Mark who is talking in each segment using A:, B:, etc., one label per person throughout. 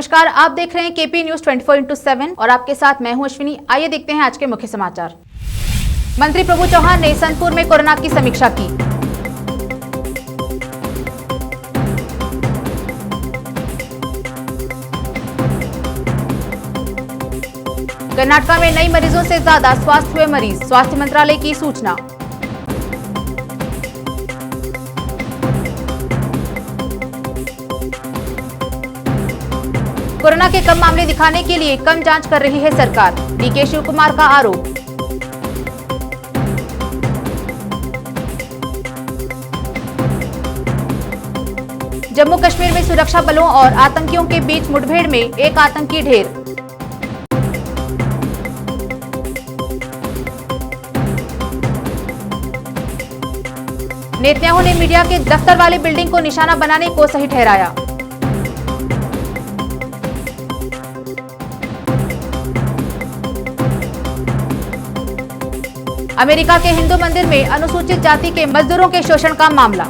A: नमस्कार, आप देख रहे हैं केपी न्यूज 24/7 और आपके साथ मैं हूं अश्विनी। आइए देखते हैं आज के मुख्य समाचार। मंत्री प्रभु चौहान ने सनपुर में कोरोना की समीक्षा की। कर्नाटक में नई मरीजों से ज्यादा स्वस्थ हुए मरीज, स्वास्थ्य मंत्रालय की सूचना। कोरोना के कम मामले दिखाने के लिए कम जांच कर रही है सरकार, डीके शिव कुमार का आरोप। जम्मू कश्मीर में सुरक्षा बलों और आतंकियों के बीच मुठभेड़ में एक आतंकी ढेर। नेतन्याहू ने मीडिया के दफ्तर वाली बिल्डिंग को निशाना बनाने को सही ठहराया। अमेरिका के हिंदू मंदिर में अनुसूचित जाति के मजदूरों के शोषण का मामला।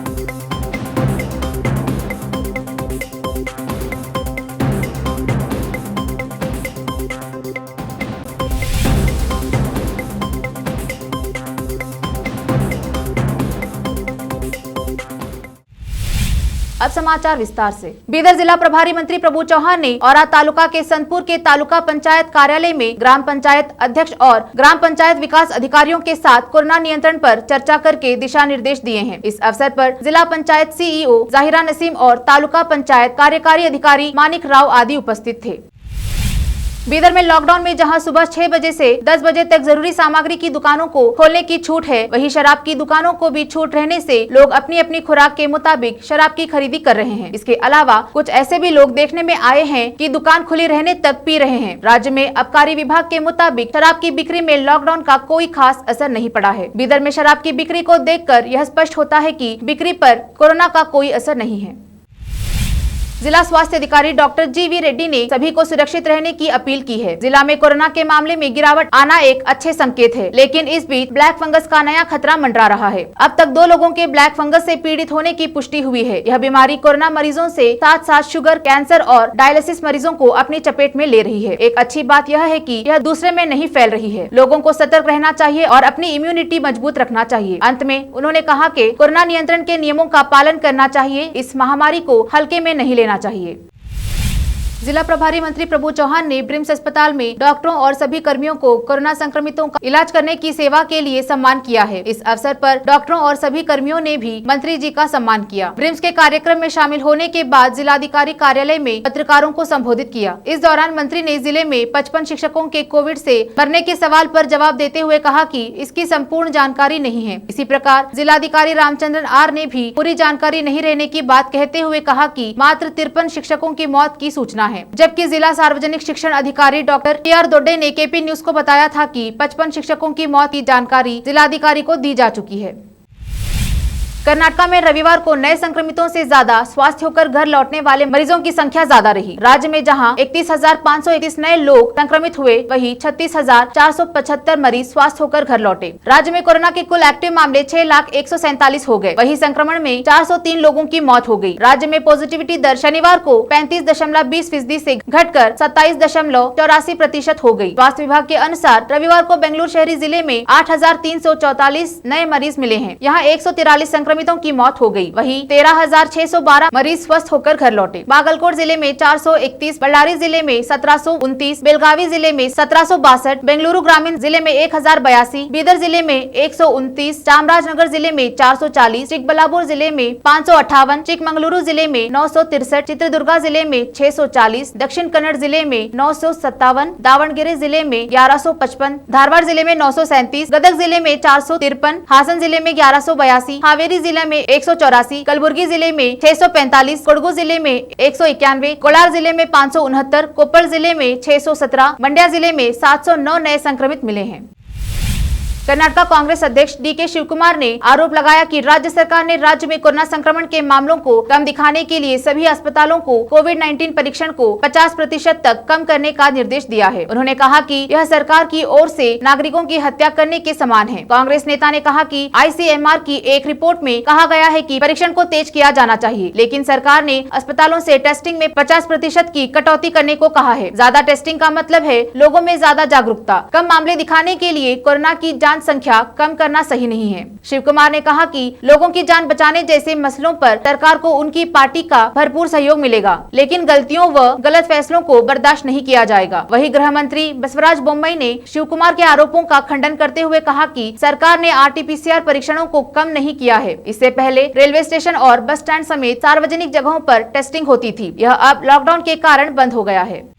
A: अब समाचार विस्तार से। बीदर जिला प्रभारी मंत्री प्रभु चौहान ने औरा तालुका के सनपुर के तालुका पंचायत कार्यालय में ग्राम पंचायत अध्यक्ष और ग्राम पंचायत विकास अधिकारियों के साथ कोरोना नियंत्रण पर चर्चा करके दिशा निर्देश दिए हैं। इस अवसर पर जिला पंचायत सीईओ जाहिरा नसीम और तालुका पंचायत कार्यकारी अधिकारी मानिक राव आदि उपस्थित थे। बीदर में लॉकडाउन में जहां सुबह 6 बजे से 10 बजे तक जरूरी सामग्री की दुकानों को खोलने की छूट है, वहीं शराब की दुकानों को भी छूट रहने से लोग अपनी अपनी खुराक के मुताबिक शराब की खरीदी कर रहे हैं। इसके अलावा कुछ ऐसे भी लोग देखने में आए हैं कि दुकान खुली रहने तक पी रहे हैं। राज्य में आबकारी विभाग के मुताबिक शराब की बिक्री में लॉकडाउन का कोई खास असर नहीं पड़ा है। बीदर में शराब की बिक्री को देखकर यह स्पष्ट होता है कि बिक्री पर कोरोना का कोई असर नहीं है। जिला स्वास्थ्य अधिकारी डॉक्टर जीवी रेड्डी ने सभी को सुरक्षित रहने की अपील की है। जिला में कोरोना के मामले में गिरावट आना एक अच्छे संकेत है, लेकिन इस बीच ब्लैक फंगस का नया खतरा मंडरा रहा है। अब तक 2 लोगों के ब्लैक फंगस से पीड़ित होने की पुष्टि हुई है। यह बीमारी कोरोना मरीजों से साथ साथ शुगर, कैंसर और डायलिसिस मरीजों को अपनी चपेट में ले रही है। एक अच्छी बात यह है कि यह दूसरे में नहीं फैल रही है। लोगों को सतर्क रहना चाहिए और अपनी इम्यूनिटी मजबूत रखना चाहिए। अंत में उन्होंने कहा कि कोरोना नियंत्रण के नियमों का पालन करना चाहिए। इस महामारी को हल्के में नहीं लेना चाहिए। जिला प्रभारी मंत्री प्रभु चौहान ने ब्रिम्स अस्पताल में डॉक्टरों और सभी कर्मियों को कोरोना संक्रमितों का इलाज करने की सेवा के लिए सम्मान किया है। इस अवसर पर डॉक्टरों और सभी कर्मियों ने भी मंत्री जी का सम्मान किया। ब्रिम्स के कार्यक्रम में शामिल होने के बाद जिलाधिकारी कार्यालय में पत्रकारों को संबोधित किया। इस दौरान मंत्री ने जिले में 55 शिक्षकों के कोविड से मरने के सवाल पर जवाब देते हुए कहा कि इसकी संपूर्ण जानकारी नहीं है। इसी प्रकार जिलाधिकारी रामचंद्रन आर ने भी पूरी जानकारी नहीं रहने की बात कहते हुए कहा कि मात्र 53 शिक्षकों की मौत की सूचना है, जबकि जिला सार्वजनिक शिक्षण अधिकारी डॉक्टर के.आर. दोड्डे ने केपी न्यूज को बताया था कि 55 शिक्षकों की मौत की जानकारी जिलाधिकारी को दी जा चुकी है। कर्नाटक में रविवार को नए संक्रमितों से ज्यादा स्वस्थ होकर घर लौटने वाले मरीजों की संख्या ज्यादा रही। राज्य में जहां 31,531 नए लोग संक्रमित हुए, वहीं 36,475 मरीज स्वस्थ होकर घर लौटे। राज्य में कोरोना के कुल एक्टिव मामले 6,147 हो गए। वहीं संक्रमण में 403 लोगों की मौत हो गई। राज्य में पॉजिटिविटी दर शनिवार को 35.20% से घटकर 27.84% हो गई। स्वास्थ्य विभाग के अनुसार रविवार को बेंगलुरु शहरी जिले में 8,344 नए मरीज मिले हैं। यहाँ 143 संक्रमितों की मौत हो गई। वहीं 13,612 मरीज स्वस्थ होकर घर लौटे। बागलकोट जिले में 431, बल्लारी जिले में 1729, बेलगावी जिले में 1762, बेंगलुरु ग्रामीण जिले में 1082, बीदर जिले में 129, चामराजनगर जिले में 440, चिकबल्लापुर जिले में 558, चिकमंगलुरु जिले में 963, चित्रदुर्गा जिले में 640, दक्षिण कन्नड़ जिले में 957, दावणगेरे जिले में 1155, धारवाड़ जिले में 937, गदग जिले में 453, हासन जिले में 1182, हावेरी जिले में 184, कलबुर्गी जिले में 645, कोडगू जिले में 191, कोलार जिले में 569, कोप्पल जिले में 617, मंड्या जिले में 709 नए संक्रमित मिले हैं। कर्नाटक कांग्रेस अध्यक्ष डीके शिवकुमार ने आरोप लगाया कि राज्य सरकार ने राज्य में कोरोना संक्रमण के मामलों को कम दिखाने के लिए सभी अस्पतालों को कोविड-19 परीक्षण को 50% तक कम करने का निर्देश दिया है। उन्होंने कहा कि यह सरकार की ओर से नागरिकों की हत्या करने के समान है। कांग्रेस नेता ने कहा कि ICMR की एक रिपोर्ट में कहा गया है कि परीक्षण को तेज किया जाना चाहिए, लेकिन सरकार ने अस्पतालों से टेस्टिंग में 50% की कटौती करने को कहा है। ज्यादा टेस्टिंग का मतलब है लोगों में ज्यादा जागरूकता। कम मामले दिखाने के लिए कोरोना की जांच संख्या कम करना सही नहीं है। शिव कुमार ने कहा कि लोगों की जान बचाने जैसे मसलों पर सरकार को उनकी पार्टी का भरपूर सहयोग मिलेगा, लेकिन गलतियों व गलत फैसलों को बर्दाश्त नहीं किया जाएगा। वहीं गृह मंत्री बसवराज बोम्मई ने शिव कुमार के आरोपों का खंडन करते हुए कहा कि सरकार ने RT-PCR परीक्षणों को कम नहीं किया है। इससे पहले रेलवे स्टेशन और बस स्टैंड समेत सार्वजनिक जगहों पर टेस्टिंग होती थी। यह अब लॉकडाउन के कारण बंद हो गया है।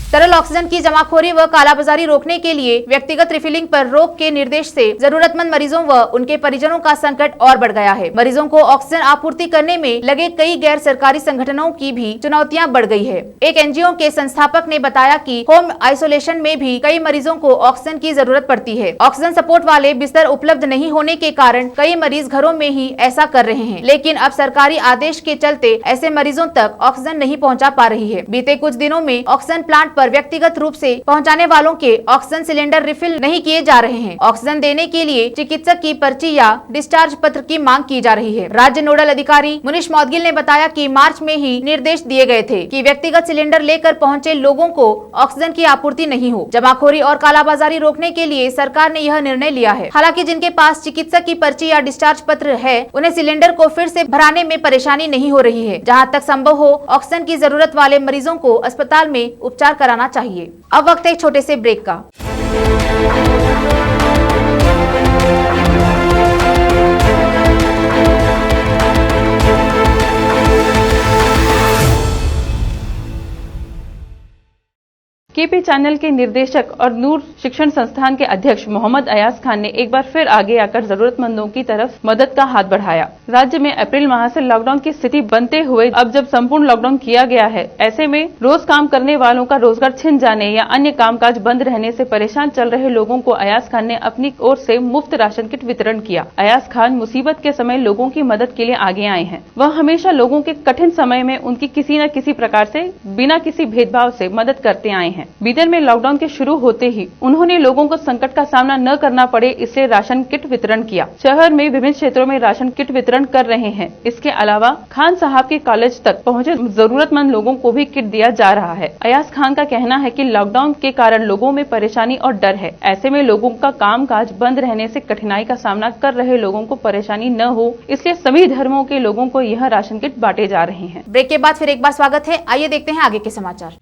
A: तरल ऑक्सीजन की जमाखोरी व कालाबाजारी रोकने के लिए व्यक्तिगत रिफिलिंग पर रोक के निर्देश से जरूरतमंद मरीजों व उनके परिजनों का संकट और बढ़ गया है। मरीजों को ऑक्सीजन आपूर्ति करने में लगे कई गैर सरकारी संगठनों की भी चुनौतियां बढ़ गई है। एक NGO के संस्थापक ने बताया कि होम आइसोलेशन में भी कई मरीजों को ऑक्सीजन की जरूरत पड़ती है। ऑक्सीजन सपोर्ट वाले बिस्तर उपलब्ध नहीं होने के कारण कई मरीज घरों में ही ऐसा कर रहे हैं, लेकिन अब सरकारी आदेश के चलते ऐसे मरीजों तक ऑक्सीजन नहीं पहुँचा पा रही है। बीते कुछ दिनों में ऑक्सीजन प्लांट पर व्यक्तिगत रूप से पहुंचाने वालों के ऑक्सीजन सिलेंडर रिफिल नहीं किए जा रहे हैं। ऑक्सीजन देने के लिए चिकित्सक की पर्ची या डिस्चार्ज पत्र की मांग की जा रही है। राज्य नोडल अधिकारी मुनीश मौदगिल ने बताया कि मार्च में ही निर्देश दिए गए थे कि व्यक्तिगत सिलेंडर लेकर पहुंचे लोगों को ऑक्सीजन की आपूर्ति नहीं हो। जमाखोरी और कालाबाजारी रोकने के लिए सरकार ने यह निर्णय लिया है। हालांकि जिनके पास चिकित्सक की पर्ची या डिस्चार्ज पत्र है, उन्हें सिलेंडर को फिर से भराने में परेशानी नहीं हो रही है। जहाँ तक संभव हो ऑक्सीजन की जरूरत वाले मरीजों को अस्पताल में उपचार कराना चाहिए। अब वक्त है एक छोटे से ब्रेक का।
B: KP चैनल के निर्देशक और नूर शिक्षण संस्थान के अध्यक्ष मोहम्मद अयाज खान ने एक बार फिर आगे आकर जरूरतमंदों की तरफ मदद का हाथ बढ़ाया। राज्य में अप्रैल माह से लॉकडाउन की स्थिति बनते हुए अब जब संपूर्ण लॉकडाउन किया गया है, ऐसे में रोज काम करने वालों का रोजगार छिन जाने या अन्य कामकाज बंद रहने से परेशान चल रहे लोगों को अयाज खान ने अपनी ओर से मुफ्त राशन किट वितरण किया। अयाज खान मुसीबत के समय लोगों की मदद के लिए आगे आए हैं। वह हमेशा लोगों के कठिन समय में उनकी किसी न किसी प्रकार से बिना किसी भेदभाव से मदद करते आए हैं। बीदर में लॉकडाउन के शुरू होते ही उन्होंने लोगों को संकट का सामना न करना पड़े, इसलिए राशन किट वितरण किया। शहर में विभिन्न क्षेत्रों में राशन किट वितरण कर रहे हैं। इसके अलावा खान साहब के कॉलेज तक पहुंचे जरूरतमंद लोगों को भी किट दिया जा रहा है। अयाज खान का कहना है कि लॉकडाउन के कारण लोगों में परेशानी और डर है। ऐसे में लोगों का काम काज बंद रहने से कठिनाई का सामना कर रहे लोगों को परेशानी न हो, इसलिए सभी धर्मों के लोगों को यह राशन किट बांटे जा रहे हैं।
A: ब्रेक के बाद फिर एक बार स्वागत है। आइए देखते हैं आगे के समाचार।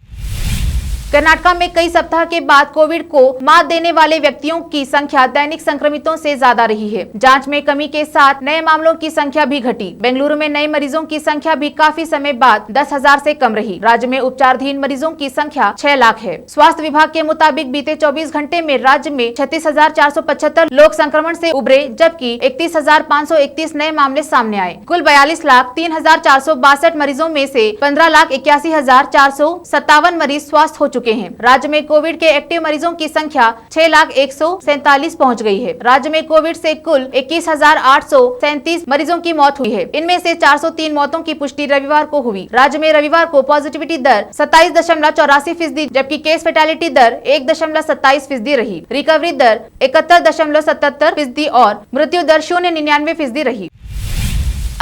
A: कर्नाटक में कई सप्ताह के बाद कोविड को मात देने वाले व्यक्तियों की संख्या दैनिक संक्रमितों से ज्यादा रही है। जांच में कमी के साथ नए मामलों की संख्या भी घटी। बेंगलुरु में नए मरीजों की संख्या भी काफी समय बाद 10,000 से कम रही। राज्य में उपचाराधीन मरीजों की संख्या 6 लाख है। स्वास्थ्य विभाग के मुताबिक बीते 24 घंटे में राज्य में 36,475 लोग संक्रमण से उबरे, जबकि 31,531 नए मामले सामने आए। कुल 42,03,462 मरीजों में से 15,81,457 मरीज स्वस्थ हो चुके हैं। राज्य में कोविड के एक्टिव मरीजों की संख्या 6,147 पहुंच गई है। राज्य में कोविड से कुल 21,837 मरीजों की मौत हुई है। इनमें से 403 मौतों की पुष्टि रविवार को हुई। राज्य में रविवार को पॉजिटिविटी दर 27.84%, जबकि केस फैटेलिटी दर 1.27% रही। रिकवरी दर 71.77% और मृत्यु दर 0.99% रही।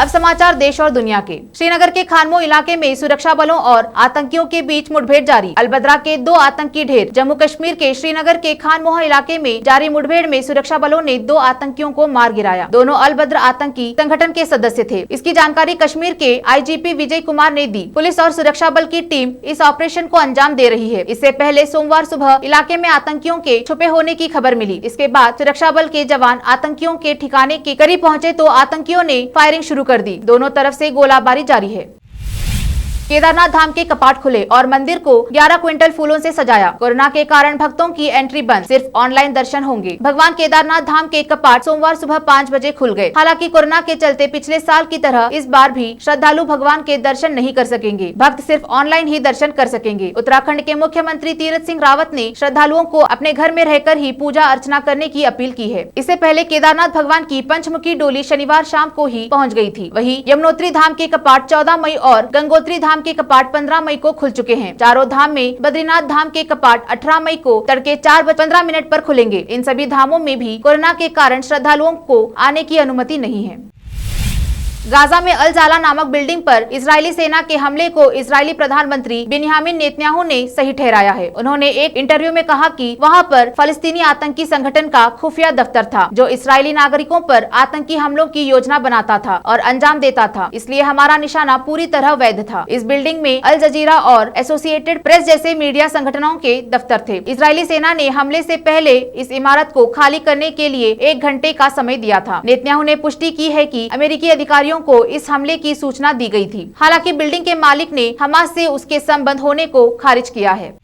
A: अब समाचार देश और दुनिया के। श्रीनगर के खानमो इलाके में सुरक्षा बलों और आतंकियों के बीच मुठभेड़ जारी। अलबद्रा के 2 आतंकी ढेर। जम्मू कश्मीर के श्रीनगर के खानमोह इलाके में जारी मुठभेड़ में सुरक्षा बलों ने 2 आतंकियों को मार गिराया। दोनों अलबद्र आतंकी संगठन के सदस्य थे। इसकी जानकारी कश्मीर के IGP विजय कुमार ने दी। पुलिस और सुरक्षा बल की टीम इस ऑपरेशन को अंजाम दे रही है। इससे पहले सोमवार सुबह इलाके में आतंकियों के छुपे होने की खबर मिली। इसके बाद सुरक्षा बल के जवान आतंकियों के ठिकाने के करीब पहुंचे तो आतंकियों ने फायरिंग शुरू कर दी। दोनों तरफ से गोलाबारी जारी है। केदारनाथ धाम के कपाट खुले और मंदिर को 11 क्विंटल फूलों से सजाया। कोरोना के कारण भक्तों की एंट्री बंद, सिर्फ ऑनलाइन दर्शन होंगे। भगवान केदारनाथ धाम के कपाट सोमवार सुबह 5 बजे खुल गए। हालांकि कोरोना के चलते पिछले साल की तरह इस बार भी श्रद्धालु भगवान के दर्शन नहीं कर सकेंगे। भक्त सिर्फ ऑनलाइन ही दर्शन कर सकेंगे। उत्तराखंड के मुख्यमंत्री तीरथ सिंह रावत ने श्रद्धालुओं को अपने घर में रहकर ही पूजा अर्चना करने की अपील की है। इससे पहले केदारनाथ भगवान की पंचमुखी डोली शनिवार शाम को ही पहुँच गयी थी। वहीं यमुनोत्री धाम के कपाट 14 मई और गंगोत्री धाम के कपाट 15 मई को खुल चुके हैं। चारों धाम में बद्रीनाथ धाम के कपाट 18 मई को तड़के 4:15 पर खुलेंगे। इन सभी धामों में भी कोरोना के कारण श्रद्धालुओं को आने की अनुमति नहीं है। गाजा में अल जाला नामक बिल्डिंग पर इजरायली सेना के हमले को इजरायली प्रधानमंत्री बेंयामिन नेतन्याहू ने सही ठहराया है। उन्होंने एक इंटरव्यू में कहा कि वहां पर फलस्तीनी आतंकी संगठन का खुफिया दफ्तर था जो इजरायली नागरिकों पर आतंकी हमलों की योजना बनाता था और अंजाम देता था, इसलिए हमारा निशाना पूरी तरह वैध था। इस बिल्डिंग में अल जजीरा और एसोसिएटेड प्रेस जैसे मीडिया संगठनों के दफ्तर थे। इजरायली सेना ने हमले से पहले इस इमारत को खाली करने के लिए 1 घंटे का समय दिया था। नेतन्याहू ने पुष्टि की है कि अमेरिकी अधिकारियों को इस हमले की सूचना दी गई थी। हालांकि बिल्डिंग के मालिक ने हमास से उसके संबंध होने को खारिज किया है।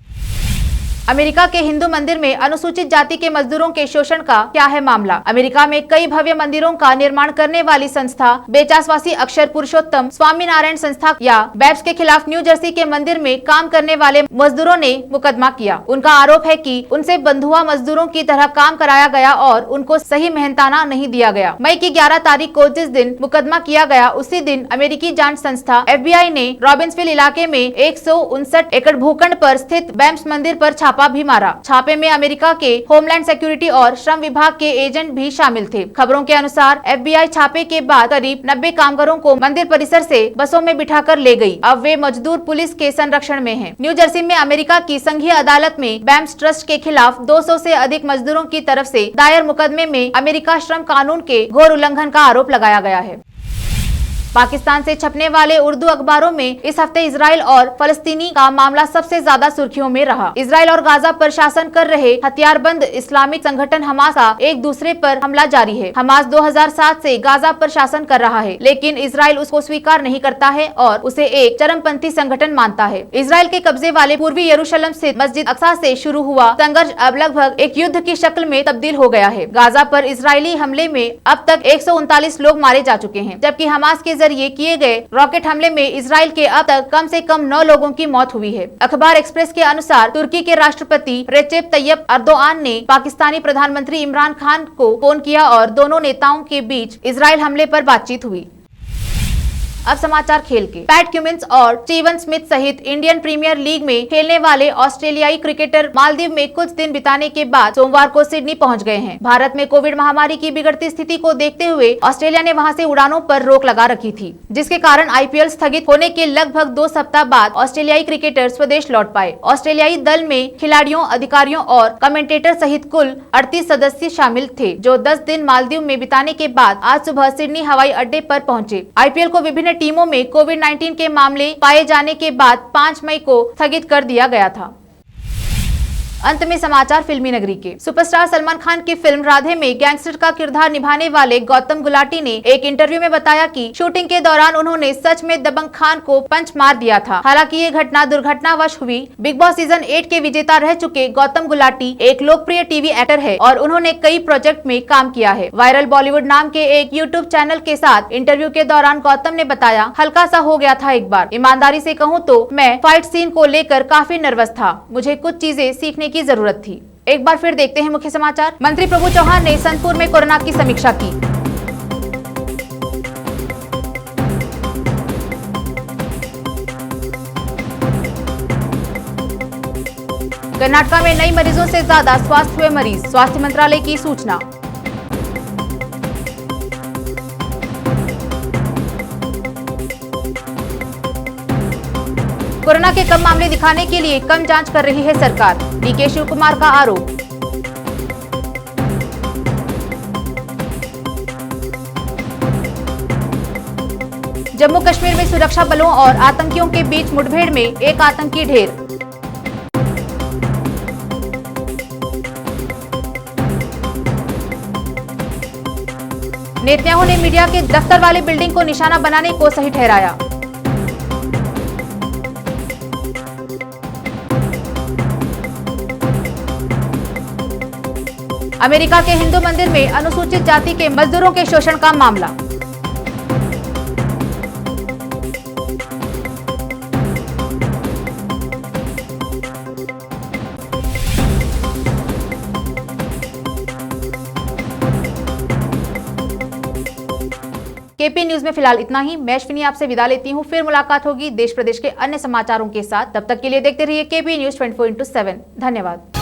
A: अमेरिका के हिंदू मंदिर में अनुसूचित जाति के मजदूरों के शोषण का क्या है मामला। अमेरिका में कई भव्य मंदिरों का निर्माण करने वाली संस्था बेचासवासी अक्षर पुरुषोत्तम स्वामीनारायण संस्था या बैप्स के खिलाफ न्यू जर्सी के मंदिर में काम करने वाले मजदूरों ने मुकदमा किया। उनका आरोप है कि उनसे बंधुआ मजदूरों की तरह काम कराया गया और उनको सही मेहनताना नहीं दिया गया। मई की 11 तारीख को जिस दिन मुकदमा किया गया उसी दिन अमेरिकी जांच संस्था FBI ने रॉबिन्सविल इलाके में 159 एकड़ भूखंड पर स्थित बैप्स मंदिर पर छापा भी मारा। छापे में अमेरिका के होमलैंड सिक्योरिटी और श्रम विभाग के एजेंट भी शामिल थे। खबरों के अनुसार FBI छापे के बाद करीब 90 कामगारों को मंदिर परिसर से बसों में बिठाकर ले गई। अब वे मजदूर पुलिस के संरक्षण में हैं। न्यू जर्सी में अमेरिका की संघीय अदालत में बैप्स ट्रस्ट के खिलाफ 200 से अधिक मजदूरों की तरफ से दायर मुकदमे में अमेरिका श्रम कानून के घोर उल्लंघन का आरोप लगाया गया है। पाकिस्तान से छपने वाले उर्दू अखबारों में इस हफ्ते इजराइल और फलस्तीनी का मामला सबसे ज्यादा सुर्खियों में रहा। इजराइल और गाजा पर शासन कर रहे हथियारबंद इस्लामिक संगठन हमास का एक दूसरे पर हमला जारी है। हमास 2007 से गाजा पर शासन कर रहा है, लेकिन इजराइल उसको स्वीकार नहीं करता है और उसे एक चरमपंथी संगठन मानता है। इजराइल के कब्जे वाले पूर्वी यरूशलेम स्थित मस्जिद अक्सा से शुरू हुआ संघर्ष अब लगभग एक युद्ध की शक्ल में तब्दील हो गया है। गाजा पर इजरायली हमले में अब तक 139 लोग मारे जा चुके हैं, जबकि हमास के जरिए किए गए रॉकेट हमले में इजराइल के अब तक कम से कम 9 लोगों की मौत हुई है। अखबार एक्सप्रेस के अनुसार तुर्की के राष्ट्रपति रेसेप तैयब एर्दोआन ने पाकिस्तानी प्रधानमंत्री इमरान खान को फोन किया और दोनों नेताओं के बीच इजराइल हमले पर बातचीत हुई। अब समाचार खेल के। पैट क्यूमिंस और स्टीवन स्मिथ सहित इंडियन प्रीमियर लीग में खेलने वाले ऑस्ट्रेलियाई क्रिकेटर मालदीव में कुछ दिन बिताने के बाद सोमवार को सिडनी पहुंच गए हैं। भारत में कोविड महामारी की बिगड़ती स्थिति को देखते हुए ऑस्ट्रेलिया ने वहां से उड़ानों पर रोक लगा रखी थी, जिसके कारण IPL स्थगित होने के लगभग 2 सप्ताह बाद ऑस्ट्रेलियाई क्रिकेटर स्वदेश लौट पाए। ऑस्ट्रेलियाई दल में खिलाड़ियों, अधिकारियों और कमेंटेटर सहित कुल 38 सदस्य शामिल थे, जो 10 दिन मालदीव में बिताने के बाद आज सुबह सिडनी हवाई अड्डे पर पहुंचे। IPL को विभिन्न टीमों में कोविड-19 के मामले पाए जाने के बाद 5 मई को स्थगित कर दिया गया था। अंत में समाचार फिल्मी नगरी के। सुपरस्टार सलमान खान की फिल्म राधे में गैंगस्टर का किरदार निभाने वाले गौतम गुलाटी ने एक इंटरव्यू में बताया कि शूटिंग के दौरान उन्होंने सच में दबंग खान को पंच मार दिया था। हालांकि ये घटना दुर्घटनावश हुई। बिग बॉस सीजन 8 के विजेता रह चुके गौतम गुलाटी एक लोकप्रिय टीवी एक्टर है और उन्होंने कई प्रोजेक्ट में काम किया है। वायरल बॉलीवुड नाम के एक यूट्यूब चैनल के साथ इंटरव्यू के दौरान गौतम ने बताया, हल्का सा हो गया था एक बार। ईमानदारी से कहूँ तो मैं फाइट सीन को लेकर काफी नर्वस था। मुझे कुछ चीजें सीखने की जरूरत थी। एक बार फिर देखते हैं मुख्य समाचार। मंत्री प्रभु चौहान ने सनपुर में कोरोना की समीक्षा की। कर्नाटक में नई मरीजों से ज्यादा स्वस्थ हुए मरीज, स्वास्थ्य मंत्रालय की सूचना। कोरोना के कम मामले दिखाने के लिए कम जांच कर रही है सरकार, DK शिव कुमार का आरोप। जम्मू कश्मीर में सुरक्षा बलों और आतंकियों के बीच मुठभेड़ में एक आतंकी ढेर। नेतन्याहू ने मीडिया के दफ्तर वाली बिल्डिंग को निशाना बनाने को सही ठहराया। अमेरिका के हिंदू मंदिर में अनुसूचित जाति के मजदूरों के शोषण का मामला। केपी न्यूज में फिलहाल इतना ही। मैं अश्विनी आपसे विदा लेती हूँ। फिर मुलाकात होगी देश प्रदेश के अन्य समाचारों के साथ। तब तक के लिए देखते रहिए केपी न्यूज 24/7। धन्यवाद।